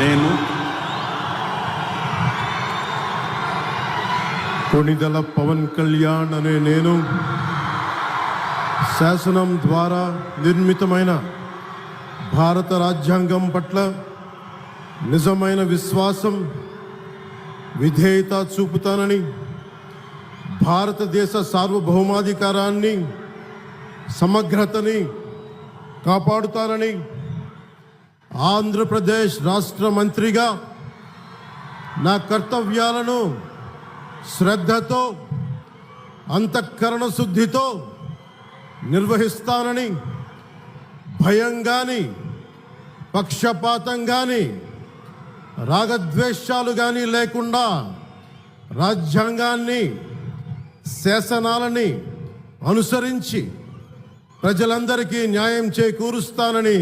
నేను కొణిదెల పవన్ కళ్యాణ్ అనే నేను శాసనం ద్వారా నిర్మితమైన భారత రాజ్యాంగం పట్ల నిజమైన విశ్వాసం, విధేయత చూపుతానని, భారతదేశ సార్వభౌమాధికారాన్ని, సమగ్రతని కాపాడుతానని, ఆంధ్రప్రదేశ్ రాష్ట్ర మంత్రిగా నా కర్తవ్యాలను శ్రద్ధతో, అంతఃకరణ శుద్ధితో నిర్వహిస్తానని, భయం కానీ, పక్షపాతం కానీ, రాగద్వేషాలు కానీ లేకుండా రాజ్యాంగాన్ని, శాసనాలని అనుసరించి ప్రజలందరికీ న్యాయం చేకూరుస్తానని